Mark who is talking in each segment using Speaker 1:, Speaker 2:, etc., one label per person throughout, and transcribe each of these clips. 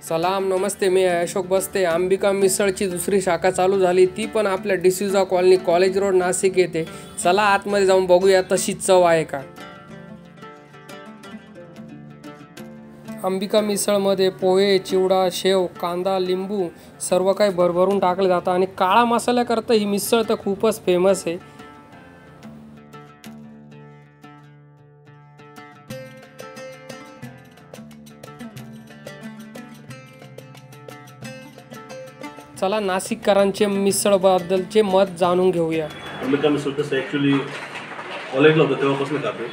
Speaker 1: सलाम नमस्ते, मी अशोक बस्ते। अंबिका मिसळची दुसरी शाखा चालू झाली, ती पण आपल्या D'Souza colony college road Nashik येथे। चला आतमध्ये जाऊन बघूया तशीच चव आहे का। अंबिका मिसळमध्ये पोहे, चिवडा, शेव, कांदा, लिंबू सर्व काही भरभरून टाकले जातं आणि काळा मसाल्याकरता ही मिसळ तर खूपच फेमस आहे। चला नाशिककरांचे मिसळबद्दलचे मत जाणून घेऊया।
Speaker 2: अंबिका मिसळ कसं ॲक्च्युली कॉलेजला होतं तेव्हापासून खातो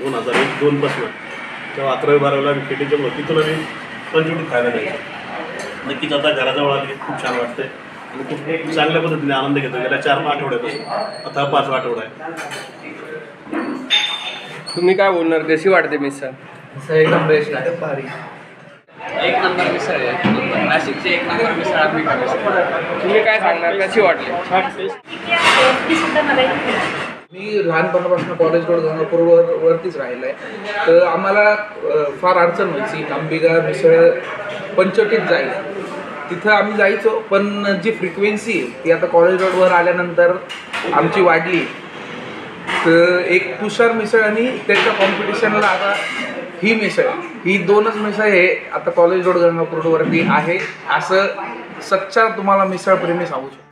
Speaker 2: 2001-2 पासून। तेव्हा 11वी-12वीला मी केटीच्या होती, तिथून मी पंचवटीत खायला जायचो। नक्कीच आता घराजवळ आली खूप छान वाटतंय आणि खूप चांगल्या पद्धतीने आनंद घेतो। गेल्या 4 आठवड्यापासून आता 5 आठवडा आहे।
Speaker 1: तुम्ही काय बोलणार, कशी वाटते मिसळ?
Speaker 3: एकदम बेस्ट आहे, भारी
Speaker 4: एक नंबर मिसळ आहे, नाशिकची एक नंबर मिसळ अंबिका मिसळ।
Speaker 1: तुम्ही काय सांगणार, कशी वाटली?
Speaker 3: मी लहानपणापासून कॉलेज रोड गंगापूर वरतीच राहिलो आहे, तर आम्हाला फार अडचण व्हायची अंबिका मिसळ पंचवटीत जाईल, तिथं आम्ही जायचो। पण जी फ्रिक्वेन्सी ती आता कॉलेज रोडवर आल्यानंतर आमची वाढली। तर एक तुषार मिसळ आणि त्याच्या कॉम्पिटिशनला आता ही मिसळ, ही 2च मिसळ हे आता कॉलेज रोड गंगापूर रोडवरती आहे, असं सच्चा तुम्हाला मिसळप्रेमी सांगू शकतो।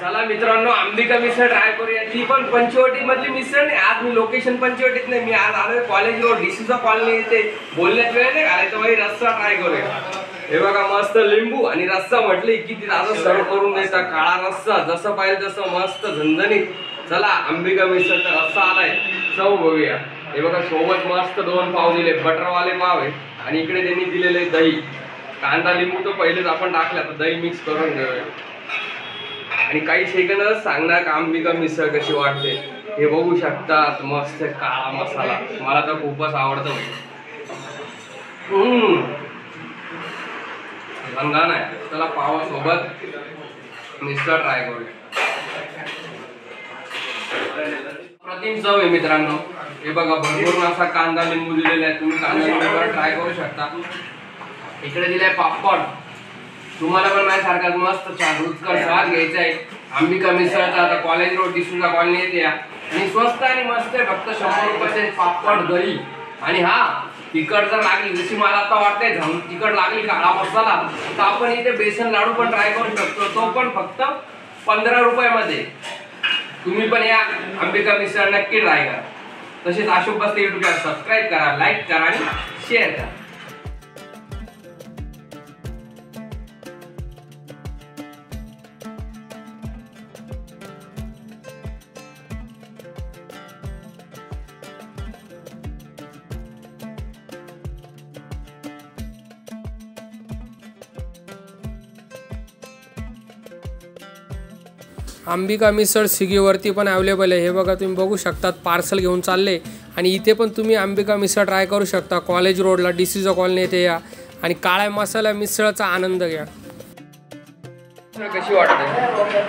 Speaker 1: चला मित्रांनो, अंबिका मिसळ ट्राय करूया, ती पण पंचवटी मधली मिसळ नाही। आज मी लोकेशन पंचवटीत नाही, मी आज आलोय कॉलेज रोड डिसूजा कॉलनी येथे। बोलण्यात वेळ नाही घालायचा भाई, रस्सा ट्राय करूया। हे बघा मस्त लिंबू आणि रस्सा म्हटले की ती दादा सर्व करून देतात, काळा रस्सा जसं पाहिजे तसं मस्त झणझणीत। चला अंबिका मिसळचा रस्सा आलाय, चव बघूया। हे बघा सोबत मस्त 2 पाव दिले, बटरवाले पाव आहे आणि इकडे त्यांनी दिलेले दही, कांदा लिंबू तर पहिलेच आपण टाकला, तर दही मिक्स करून घेऊया आणि काही सेकंदच सांगणार का अंबिका मिसळ कशी वाटते हे बघू शकतात। मस्त काळा मसाला मला तर खूपच आवडतं भाई। झणझण आहे। चला पावासोबत मिसळ ट्राय करूया। प्रतिम चव आहे मित्रांनो। हे बघा भरपूर असा कांदा लिंबू दिलेला आहे, तुम्ही कांदा लिंबू ट्राय करू शकता। इकडे दिलाय पापड, तुम्हाला पण माझ्यासारखा मस्त छान रुचकर स्वाद घ्यायचा आहे अंबिका मिसळचा। आता कॉलेज रोड डिसूजा कॉलनी येते आणि स्वस्त आणि मस्त आहे, फक्त 100 रुपयाचे पापड, दही आणि हा तिखट जर लागली, जशी मला आता वाटतंय तिखट लागली काळा मसाला, तर आपण इथे बेसन लाडू पण ट्राय करू शकतो, तो पण फक्त 15 रुपयामध्ये। तुम्ही पण या अंबिका मिसळ नक्की ट्राय करा। तसेच अशोक बस्ते यूट्यूबला सबस्क्राईब करा, लाईक करा आणि शेअर करा। अंबिका मिसळ स्विगीवरती पण अवेलेबल आहे। हे बघा तुम्ही बघू शकतात, पार्सल घेऊन चालले आणि इथे पण तुम्ही अंबिका मिसळ ट्राय करू शकता। कॉलेज रोडला डिसूजा कॉलनी येथे या आणि काळ्या मसाला मिसळचा आनंद घ्या। कशी वाटते?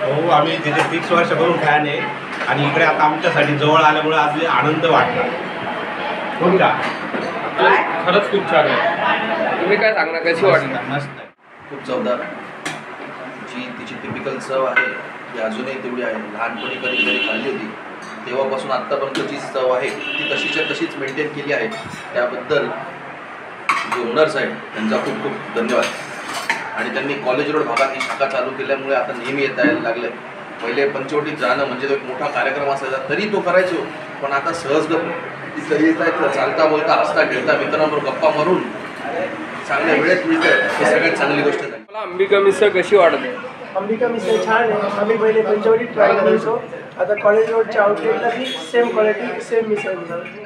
Speaker 2: हो, आम्ही तिथे 30 वर्षापासून फॅन आहे आणि इकडे आता आमच्यासाठी जवळ आल्यामुळे आज आनंद वाटला। हो का,
Speaker 1: खरंच खूप छान आहे। तुम्ही काय सांगणार, कशी वाटली?
Speaker 5: मस्त, खूप चवदार, जी तिची टिपिकल चव आहे ती अजूनही तेवढी आहे। लहानपणी कधीतरी खाल्ली होती, तेव्हापासून आत्तापर्यंत जी चव आहे ती तशीच्या तशीच मेंटेन केली आहे। त्याबद्दल जे ओनर्स आहेत त्यांचा खूप खूप धन्यवाद। आणि त्यांनी कॉलेज रोड भागात ही शाखा चालू केल्यामुळे आता नेहमी येता यायला लागलं आहे। पहिले पंचवटीत जाणं म्हणजे तो एक मोठा कार्यक्रम असायचा, तरी तो करायचो, पण आता सहजगत तिथं येता येतं, चालता बोलता हसता खेळता मित्रांबरोबर गप्पा मारून चांगल्या वेळेत मिळतं, ही सगळ्यात चांगली गोष्ट आहे।
Speaker 1: मला अंबिका मिसळ कशी वाटते?
Speaker 6: अंबिका मिसळ छान आहे। आम्ही पहिले पंचवटीत ट्राय करायचो, आता कॉलेज रोडच्या आउटलेटला बी सेम क्वालिटी सेम मिसळ मिळाली।